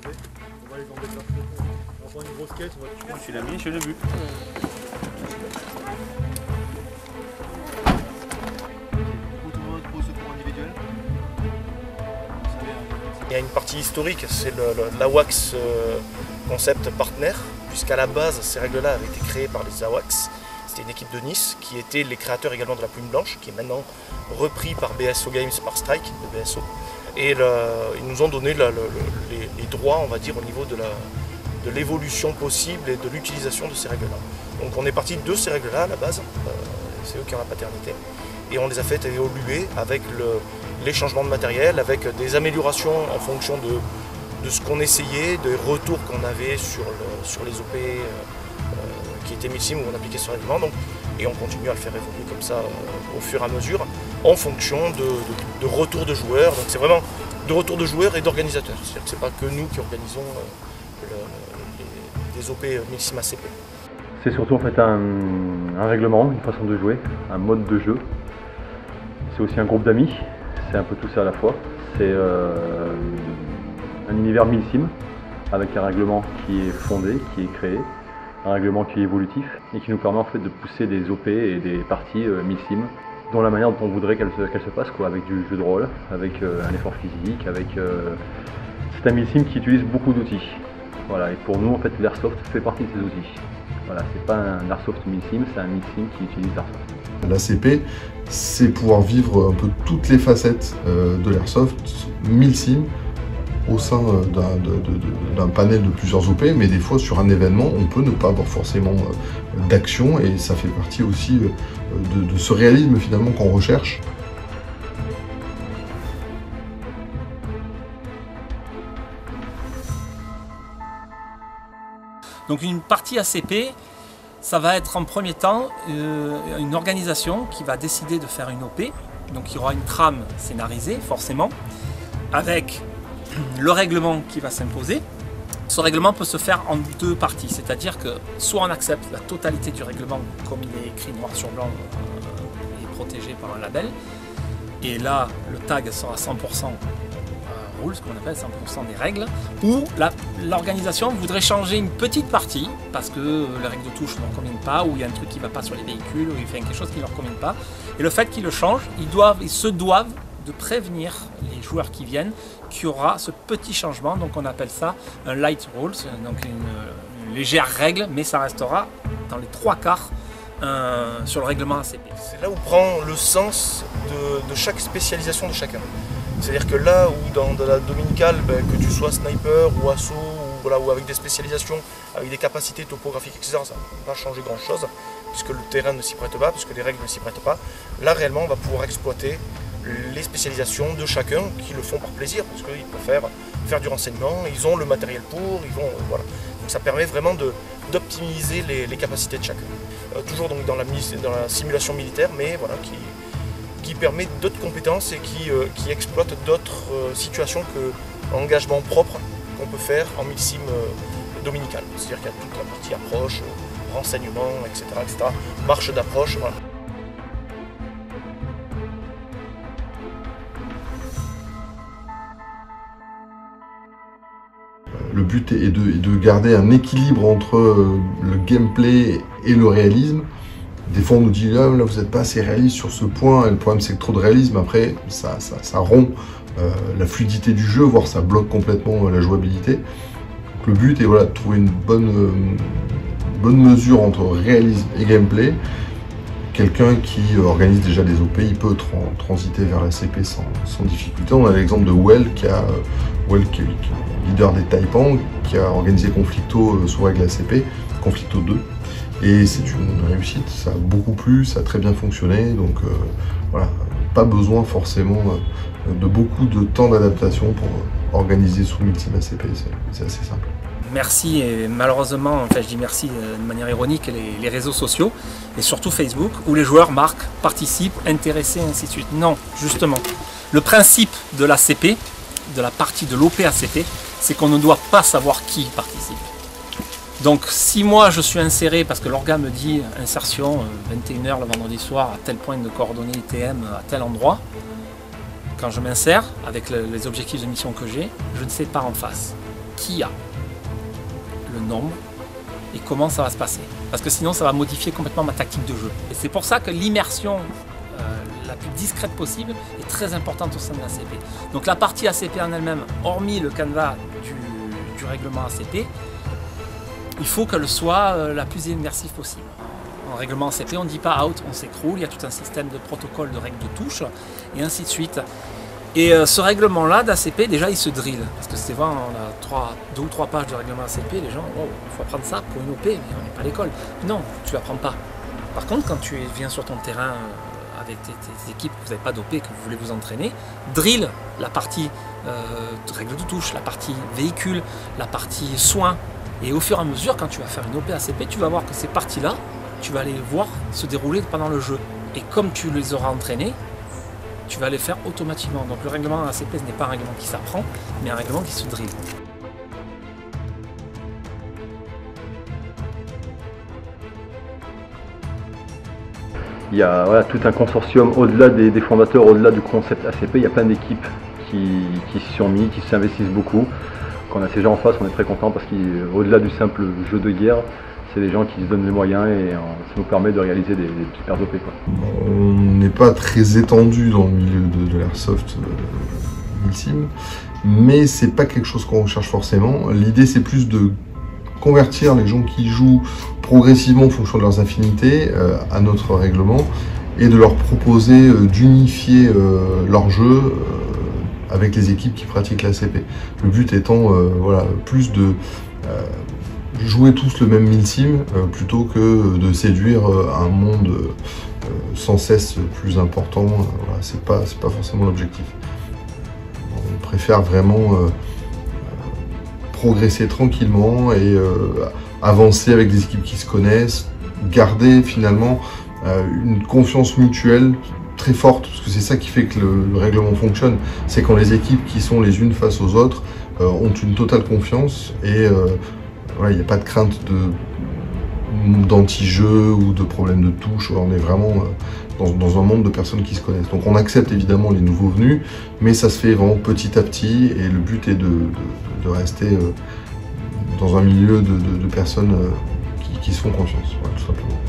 On va les embêter là. On va prendre une grosse caisse, on va tuer. Tu l'as mis, je l'ai vu. Il y a une partie historique, c'est l'AWACS Concept Partner, puisqu'à la base, ces règles-là avaient été créées par les AWACS. C'était une équipe de Nice qui était les créateurs également de la Plume Blanche, qui est maintenant repris par BSO Games, par Strike de BSO. Et ils nous ont donné les droits, on va dire, au niveau de l'évolution possible et de l'utilisation de ces règles-là. Donc on est parti de ces règles-là à la base, c'est eux qui ont la paternité. Et on les a fait évoluer avec les changements de matériel, avec des améliorations en fonction de ce qu'on essayait, des retours qu'on avait sur les OP qui étaient missiles où on appliquait ce règlement. Et on continue à le faire évoluer comme ça au fur et à mesure, en fonction de retours de joueurs. Donc c'est vraiment de retours de joueurs et d'organisateurs. C'est-à-dire que ce n'est pas que nous qui organisons des OP Milsim ACP. C'est surtout en fait un règlement, une façon de jouer, un mode de jeu. C'est aussi un groupe d'amis, c'est un peu tout ça à la fois. C'est un univers Milsim avec un règlement qui est fondé, qui est créé, un règlement qui est évolutif et qui nous permet en fait de pousser des OP et des parties Milsim dans la manière dont on voudrait qu'elles se passent, quoi, avec du jeu de rôle, avec un effort physique, c'est un Milsim qui utilise beaucoup d'outils. Voilà, et pour nous en fait l'airsoft fait partie de ces outils. Voilà, c'est pas un airsoft Milsim, c'est un Milsim qui utilise l'airsoft. L'ACP, c'est pouvoir vivre un peu toutes les facettes de l'airsoft Milsim au sein d'un panel de plusieurs OP, mais des fois sur un événement, on peut ne pas avoir forcément d'action et ça fait partie aussi de ce réalisme finalement qu'on recherche. Donc une partie ACP, ça va être en premier temps une organisation qui va décider de faire une OP. Donc il y aura une trame scénarisée forcément, avec le règlement qui va s'imposer. Ce règlement peut se faire en deux parties, c'est-à-dire que soit on accepte la totalité du règlement comme il est écrit noir sur blanc et protégé par un label, et là le tag sera 100% rule, ce qu'on appelle 100% des règles, ou l'organisation voudrait changer une petite partie parce que les règles de touche ne leur conviennent pas, ou il y a un truc qui ne va pas sur les véhicules, ou il fait quelque chose qui ne leur convient pas. Et le fait qu'ils le changent, ils se doivent de prévenir les joueurs qui viennent qu'il y aura ce petit changement. Donc on appelle ça un light rule, donc une légère règle, mais ça restera dans les 3/4 sur le règlement ACP. C'est là où prend le sens de chaque spécialisation de chacun. C'est-à-dire que là où dans de la dominicale, que tu sois sniper ou assaut ou avec des spécialisations, avec des capacités topographiques, etc., ça ne va pas changer grand-chose, puisque le terrain ne s'y prête pas, puisque les règles ne s'y prêtent pas. Là, réellement, on va pouvoir exploiter les spécialisations de chacun qui le font par plaisir, parce qu'ils peuvent faire du renseignement, ils ont le matériel pour, voilà. Donc ça permet vraiment d'optimiser les capacités de chacun. Toujours donc dans la simulation militaire, mais voilà, qui permet d'autres compétences et qui exploite d'autres situations que l'engagement propre qu'on peut faire en Milsim dominical. C'est-à-dire qu'il y a toute la partie approche, renseignement, etc., marche d'approche, voilà. Le but est de garder un équilibre entre le gameplay et le réalisme. Des fois on nous dit là vous n'êtes pas assez réaliste sur ce point, et le problème c'est que trop de réalisme, après ça rompt la fluidité du jeu, voire ça bloque complètement la jouabilité. Donc, le but est voilà, de trouver une bonne mesure entre réalisme et gameplay. Quelqu'un qui organise déjà des OP, il peut transiter vers la CP sans difficulté. On a l'exemple de Well, qui est leader des Taipans, qui a organisé Conflicto sous règle ACP, Conflicto 2. Et c'est une réussite, ça a beaucoup plu, ça a très bien fonctionné, donc voilà, pas besoin forcément de beaucoup de temps d'adaptation pour organiser sous Milsim ACP, c'est assez simple. Merci, et malheureusement, enfin je dis merci de manière ironique, les réseaux sociaux, et surtout Facebook, où les joueurs marquent, participent, intéressés, ainsi de suite. Non, justement, le principe de l'ACP, de la partie de l'OP ACP, c'est qu'on ne doit pas savoir qui participe. Donc si moi je suis inséré parce que l'orga me dit insertion 21h le vendredi soir à tel point de coordonnées ITM à tel endroit, quand je m'insère avec les objectifs de mission que j'ai, je ne sais pas en face. qui a, le nombre et comment ça va se passer. Parce que sinon ça va modifier complètement ma tactique de jeu. Et c'est pour ça que l'immersion la plus discrète possible est très importante au sein de l'ACP. Donc la partie ACP en elle-même, hormis le canevas du règlement ACP, il faut qu'elle soit la plus immersive possible. En règlement ACP, on ne dit pas out, on s'écroule, il y a tout un système de protocole, de règles de touche, et ainsi de suite. Et ce règlement-là d'ACP, déjà, il se drill. Parce que c'est vrai, on a 2 ou 3 pages de règlement ACP, les gens, oh, il faut apprendre ça pour une OP, mais on n'est pas à l'école. Non, tu n'apprends pas. Par contre, quand tu viens sur ton terrain avec tes équipes, que vous n'avez pas d'OP, que vous voulez vous entraîner, drill la partie règles de touche, la partie véhicule, la partie soins. Et au fur et à mesure, quand tu vas faire une OP ACP, tu vas voir que ces parties-là, tu vas les voir se dérouler pendant le jeu. Et comme tu les auras entraînées, tu vas les faire automatiquement. Donc le règlement ACP, ce n'est pas un règlement qui s'apprend, mais un règlement qui se drill. Il y a voilà, tout un consortium au-delà des fondateurs, au-delà du concept ACP. Il y a plein d'équipes qui s'y sont mis, qui s'investissent beaucoup. Quand on a ces gens en face, on est très content parce qu'au-delà du simple jeu de guerre, c'est des gens qui se donnent les moyens et ça nous permet de réaliser des super OP. On n'est pas très étendu dans le milieu de l'airsoft Milsim, mais c'est pas quelque chose qu'on recherche forcément. L'idée c'est plus de convertir les gens qui jouent progressivement en fonction de leurs affinités à notre règlement et de leur proposer d'unifier leur jeu avec les équipes qui pratiquent l'ACP. Le but étant voilà, plus de jouer tous le même Milsim plutôt que de séduire un monde sans cesse plus important. Voilà, c'est pas forcément l'objectif. On préfère vraiment progresser tranquillement et avancer avec des équipes qui se connaissent, garder finalement une confiance mutuelle très forte, parce que c'est ça qui fait que le règlement fonctionne, c'est quand les équipes qui sont les unes face aux autres ont une totale confiance et il n'y a pas de crainte d'anti-jeu ou de problème de touche. On est vraiment dans un monde de personnes qui se connaissent. Donc on accepte évidemment les nouveaux venus, mais ça se fait vraiment petit à petit et le but est de rester dans un milieu de personnes qui se font confiance, voilà, tout simplement.